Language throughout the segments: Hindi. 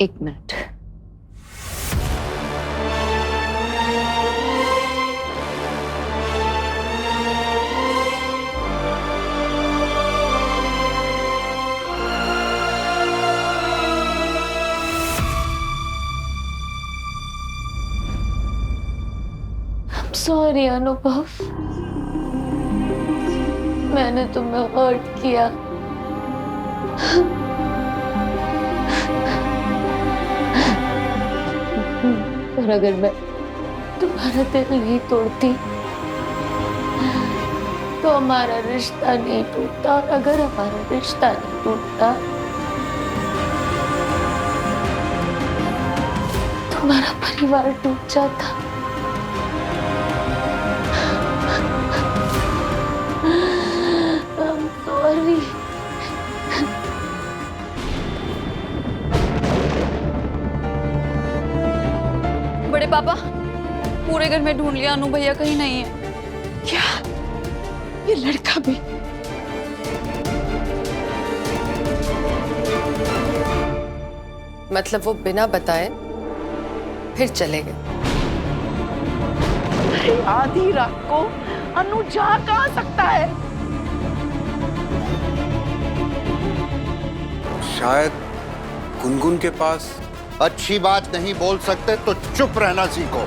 एक मिनट। सॉरी अनुभव, मैंने तुम्हें हर्ट किया। पर अगर मैं तुम्हारा दिल नहीं तोड़ती तो हमारा रिश्ता नहीं टूटता, और अगर हमारा रिश्ता नहीं टूटता तुम्हारा परिवार टूट जाता। I'm sorry। बड़े पापा, पूरे घर में ढूंढ लिया, अनु भैया कहीं नहीं है। क्या ये लड़का भी? मतलब वो बिना बताए फिर चले गए? अरे आधी रात को अनु जा कहाँ सकता है? शायद गुनगुन के पास। अच्छी बात नहीं बोल सकते तो चुप रहना सीखो।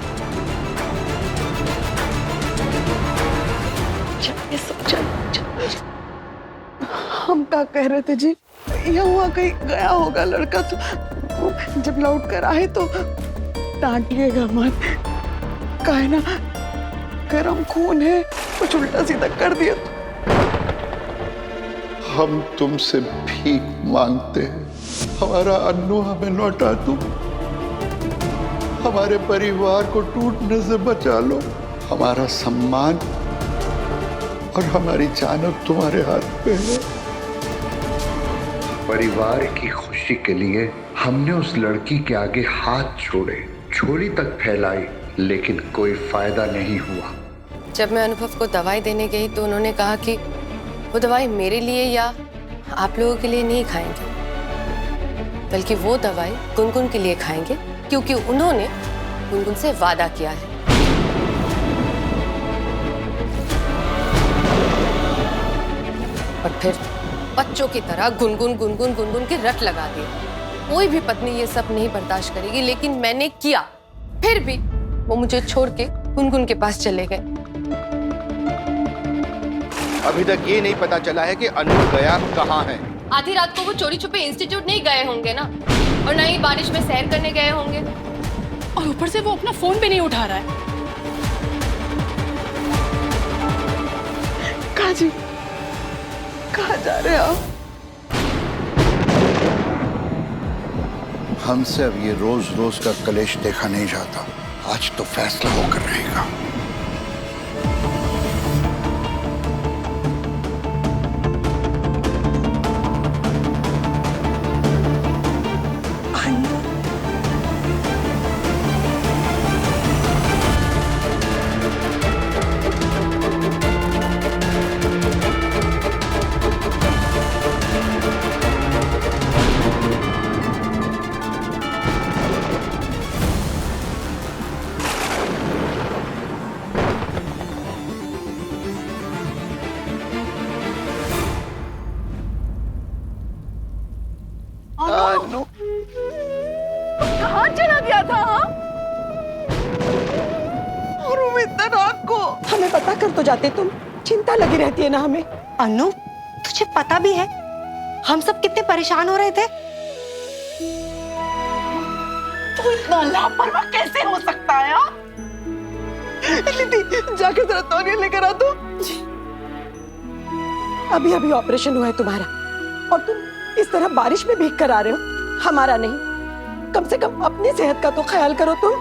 हम क्या कह रहे थे जी, यहाँ हुआ कहीं गया होगा लड़का, तो जब लौट कर आए तो डांटिएगा मत। का है ना, गरम खून है, कुछ उल्टा सीधा कर दिया तो। हम तुमसे भीख मांगते हैं, हमारा अन्नू हमें लौटा दो, हमारे परिवार को टूटने से बचा लो। हमारा सम्मान और हमारी जान अब तुम्हारे हाथ पे है। परिवार की खुशी के लिए हमने उस लड़की के आगे हाथ छोड़े, झोली तक फैलाई, लेकिन कोई फायदा नहीं हुआ। जब मैं अनुभव को दवाई देने गई तो उन्होंने कहा कि वो दवाई मेरे लिए या आप लोगों के लिए नहीं खाएंगे, बल्कि वो दवाई गुनगुन के लिए खाएंगे, क्योंकि उन्होंने गुनगुन से वादा किया है। और फिर बच्चों की तरह गुनगुन गुनगुन गुनगुन की रट लगा दी। कोई भी पत्नी ये सब नहीं बर्दाश्त करेगी, लेकिन मैंने किया। फिर भी वो मुझे छोड़ के गुनगुन के पास चले गए। अभी तक ये नहीं पता चला है कि अनु गया कहाँ है। आधी रात को वो चोरी छुपे इंस्टीट्यूट नहीं गए होंगे ना, और ना ही बारिश में सैर करने गए होंगे। और ऊपर से वो अपना फोन भी नहीं उठा रहा है। कहाँ जी, कहाँ जा रहे हैं आप? हमसे अब ये रोज रोज का कलेश देखा नहीं जाता। आज तो फैसला होकर रहेगा। अनु कहाँ चला गया था? हाँ? और वो इतना रात को हमें बता कर तो जाते, तुम चिंता लगी रहती है ना हमें। अनु, तुझे पता भी है हम सब कितने परेशान हो रहे थे? तू इतना लापरवाह कैसे हो सकता है? हाँ? दीदी जाके जरा तौलिया लेकर आ। तू अभी अभी ऑपरेशन हुआ है तुम्हारा, और तुम इस तरह बारिश में भीग कर आ रहे हो। हमारा नहीं, कम से कम अपनी सेहत का तो ख्याल करो तुम।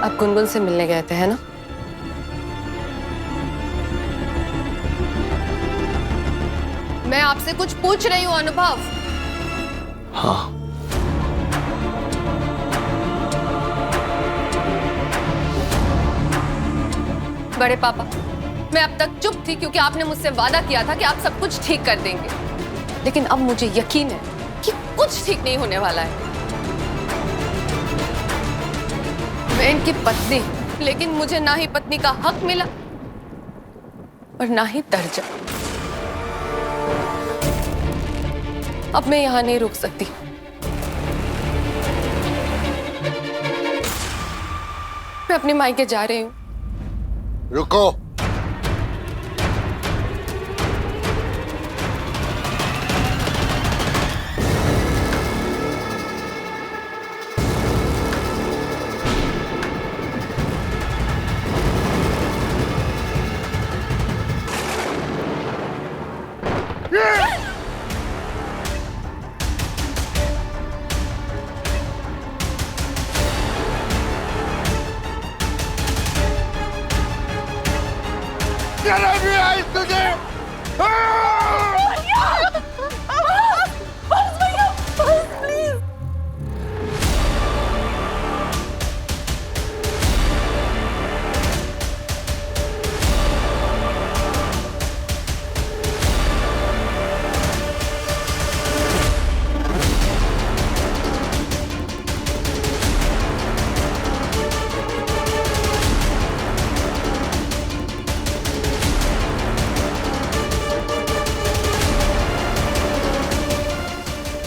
आप गुनगुन से मिलने गए थे, है ना? मैं आपसे कुछ पूछ रही हूँ अनुभव। हाँ। बड़े पापा, मैं अब तक चुप थी क्योंकि आपने मुझसे वादा किया था कि आप सब कुछ ठीक कर देंगे, लेकिन अब मुझे यकीन है कि कुछ ठीक नहीं होने वाला है। मैं इनकी पत्नी, लेकिन मुझे ना ही पत्नी का हक मिला और ना ही दर्जा। अब मैं यहां नहीं रुक सकती। मैं अपनी मायके जा रही हूँ। रुको।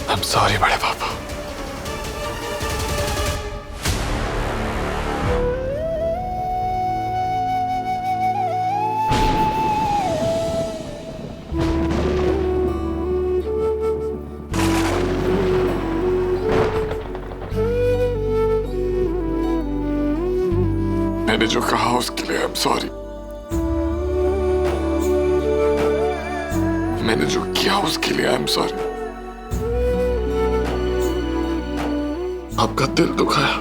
I'm sorry, बड़े पापा। मैंने जो कहा उसके लिए I'm sorry। मैंने जो किया उसके लिए I'm sorry। आपका दिल दुखाया,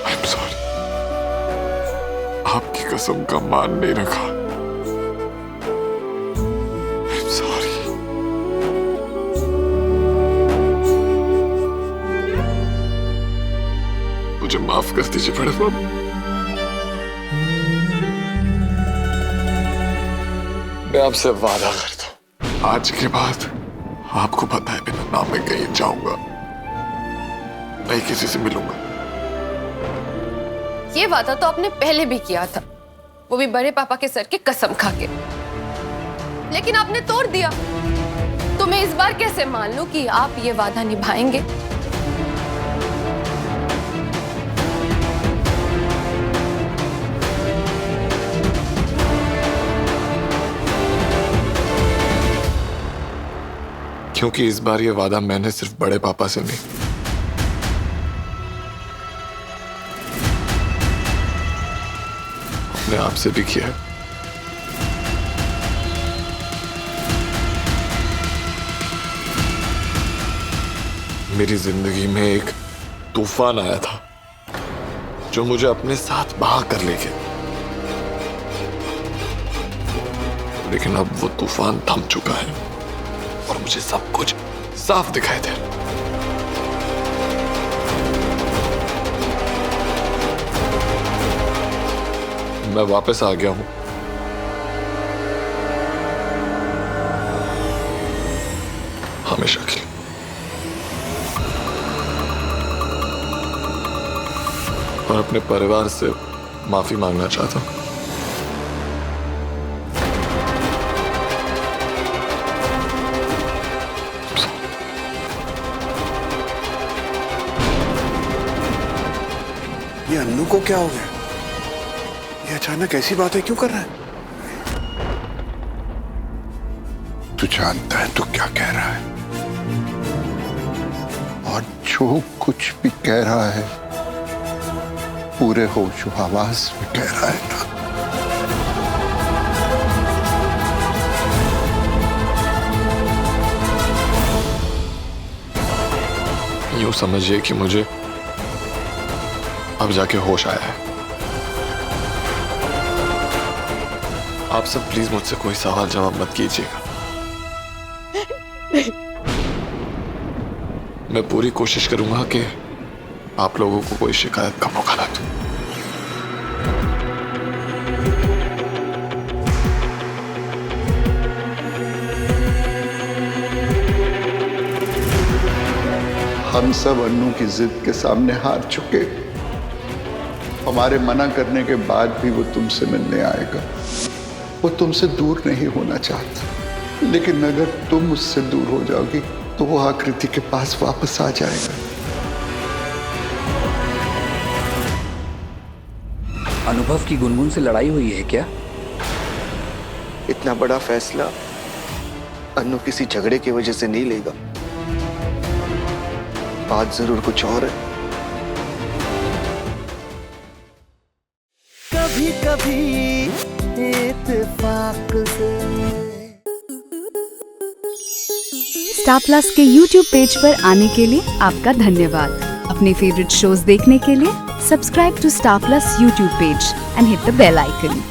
I'm sorry। आपकी कसम का मान नहीं रखा, I'm sorry। मुझे माफ कर दीजिए बड़े पापा। मैं आपसे वादा करता हूं, आज के बाद आपको पता है बिना नाम में कहीं जाऊंगा, नहीं किसी से मिलूंगा। ये वादा तो आपने पहले भी किया था, वो भी बड़े पापा के सर की कसम खा के, लेकिन आपने तोड़ दिया। तो मैं इस बार कैसे मान लूं कि आप ये वादा निभाएंगे? क्योंकि इस बार ये वादा मैंने सिर्फ बड़े पापा से नहीं, अपने आप से भी किया है। मेरी जिंदगी में एक तूफान आया था जो मुझे अपने साथ बहा कर ले गया, लेकिन अब वो तूफान थम चुका है और मुझे सब कुछ साफ दिखाई दे रहा है। मैं वापस आ गया हूं। हमेशा के लिए। और अपने परिवार से माफी मांगना चाहता हूं। ये अन्नू को क्या हो गया? ये अचानक ऐसी बातें क्यों कर रहा है? तू जानता है तू क्या कह रहा है, और जो कुछ भी कह रहा है पूरे होश आवाज में कह रहा है ना। यूं समझिए कि मुझे अब जाके होश आया है। आप सब प्लीज मुझसे कोई सवाल जवाब मत कीजिएगा। मैं पूरी कोशिश करूंगा कि आप लोगों को कोई शिकायत का मौका ना दूं। हम सब अन्नू की जिद के सामने हार चुके। हमारे मना करने के बाद भी वो तुमसे मिलने आएगा। वो तुमसे दूर नहीं होना चाहता, लेकिन अगर तुम उससे दूर हो जाओगी तो वो आकृति के पास वापस आ जाएगा। अनुभव की गुनगुन से लड़ाई हुई है क्या? इतना बड़ा फैसला अन्नू किसी झगड़े की वजह से नहीं लेगा। बात जरूर कुछ और है। कभी कभी इत्तेफाक से। स्टार प्लस के YouTube पेज पर आने के लिए आपका धन्यवाद। अपने फेवरेट शोज देखने के लिए subscribe to Star Plus YouTube page and hit the bell icon.